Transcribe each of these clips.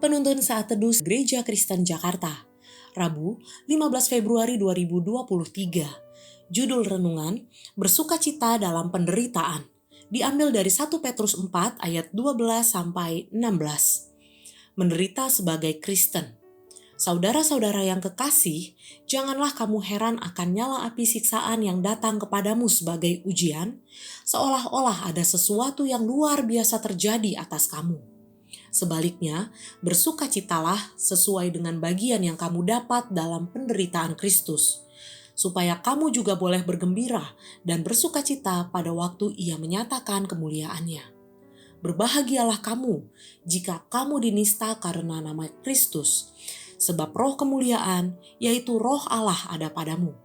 Penuntun Saat Teduh Gereja Kristen Jakarta, Rabu 15 Februari 2023. Judul renungan, Bersukacita dalam Penderitaan. Diambil dari 1 Petrus 4 ayat 12-16. Menderita sebagai Kristen. Saudara-saudara yang kekasih, janganlah kamu heran akan nyala api siksaan yang datang kepadamu sebagai ujian, seolah-olah ada sesuatu yang luar biasa terjadi atas kamu. Sebaliknya, bersukacitalah sesuai dengan bagian yang kamu dapat dalam penderitaan Kristus, supaya kamu juga boleh bergembira dan bersukacita pada waktu Ia menyatakan kemuliaannya. Berbahagialah kamu jika kamu dinista karena nama Kristus, sebab roh kemuliaan, yaitu roh Allah ada padamu.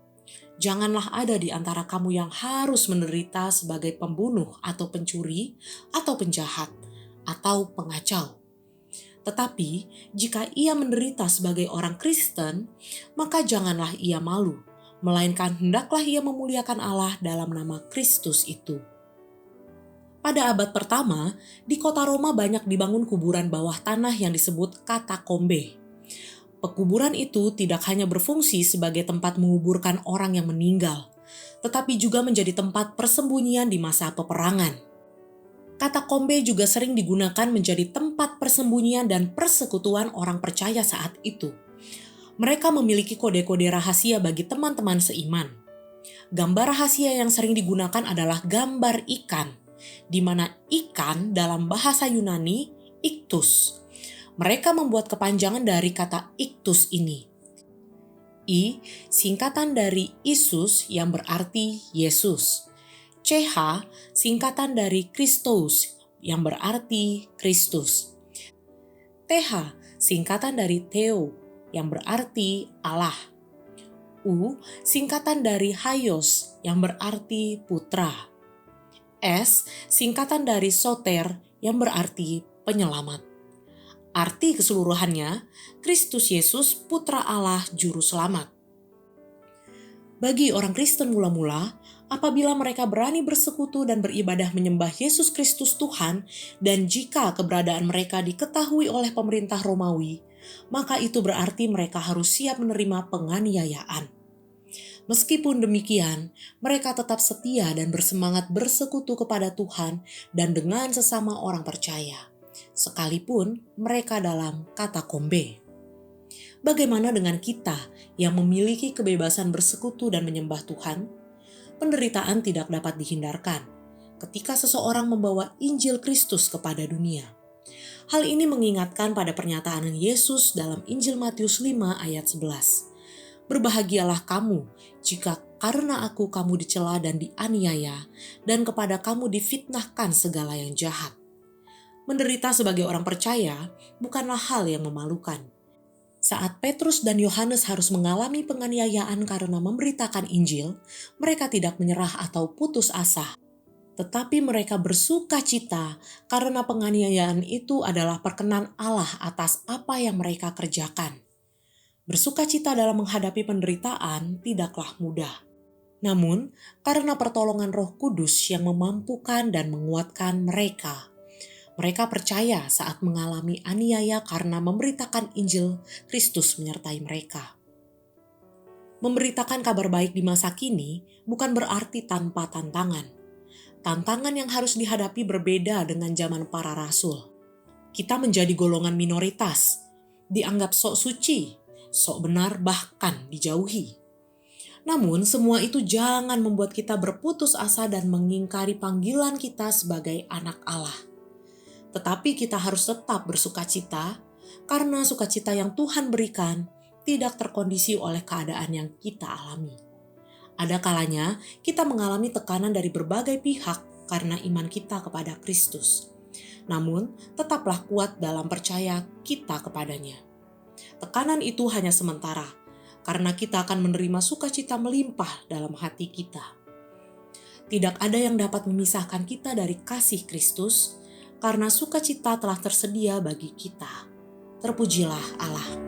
Janganlah ada di antara kamu yang harus menderita sebagai pembunuh atau pencuri atau penjahat atau pengacau. Tetapi jika ia menderita sebagai orang Kristen, maka janganlah ia malu, melainkan hendaklah ia memuliakan Allah dalam nama Kristus itu. Pada abad pertama, di kota Roma banyak dibangun kuburan bawah tanah yang disebut katakombe. Pekuburan itu tidak hanya berfungsi sebagai tempat menguburkan orang yang meninggal, tetapi juga menjadi tempat persembunyian di masa peperangan. Katakombe juga sering digunakan menjadi tempat persembunyian dan persekutuan orang percaya saat itu. Mereka memiliki kode-kode rahasia bagi teman-teman seiman. Gambar rahasia yang sering digunakan adalah gambar ikan, di mana ikan dalam bahasa Yunani iktus. Mereka membuat kepanjangan dari kata iktus ini. I, singkatan dari Isus yang berarti Yesus. CH, singkatan dari Christos yang berarti Kristus. TH, singkatan dari Theo yang berarti Allah. U, singkatan dari Haios yang berarti putra. S, singkatan dari Soter yang berarti penyelamat. Arti keseluruhannya, Kristus Yesus putra Allah juru selamat. Bagi orang Kristen mula-mula, apabila mereka berani bersekutu dan beribadah menyembah Yesus Kristus Tuhan, dan jika keberadaan mereka diketahui oleh pemerintah Romawi, maka itu berarti mereka harus siap menerima penganiayaan. Meskipun demikian, mereka tetap setia dan bersemangat bersekutu kepada Tuhan dan dengan sesama orang percaya, sekalipun mereka dalam katakombe. Bagaimana dengan kita yang memiliki kebebasan bersekutu dan menyembah Tuhan? Penderitaan tidak dapat dihindarkan ketika seseorang membawa Injil Kristus kepada dunia. Hal ini mengingatkan pada pernyataan Yesus dalam Injil Matius 5 ayat 11. Berbahagialah kamu jika karena aku kamu dicela dan dianiaya, dan kepada kamu difitnahkan segala yang jahat. Menderita sebagai orang percaya bukanlah hal yang memalukan. Saat Petrus dan Yohanes harus mengalami penganiayaan karena memberitakan Injil, mereka tidak menyerah atau putus asa. Tetapi mereka bersukacita karena penganiayaan itu adalah perkenan Allah atas apa yang mereka kerjakan. Bersukacita dalam menghadapi penderitaan tidaklah mudah. Namun, karena pertolongan Roh Kudus yang memampukan dan menguatkan mereka percaya saat mengalami aniaya karena memberitakan Injil Kristus menyertai mereka. Memberitakan kabar baik di masa kini bukan berarti tanpa tantangan. Tantangan yang harus dihadapi berbeda dengan zaman para rasul. Kita menjadi golongan minoritas, dianggap sok suci, sok benar, bahkan dijauhi. Namun semua itu jangan membuat kita berputus asa dan mengingkari panggilan kita sebagai anak Allah. Tetapi kita harus tetap bersukacita, karena sukacita yang Tuhan berikan tidak terkondisi oleh keadaan yang kita alami. Ada kalanya kita mengalami tekanan dari berbagai pihak karena iman kita kepada Kristus. Namun, tetaplah kuat dalam percaya kita kepadanya. Tekanan itu hanya sementara, karena kita akan menerima sukacita melimpah dalam hati kita. Tidak ada yang dapat memisahkan kita dari kasih Kristus, karena sukacita telah tersedia bagi kita. Terpujilah Allah.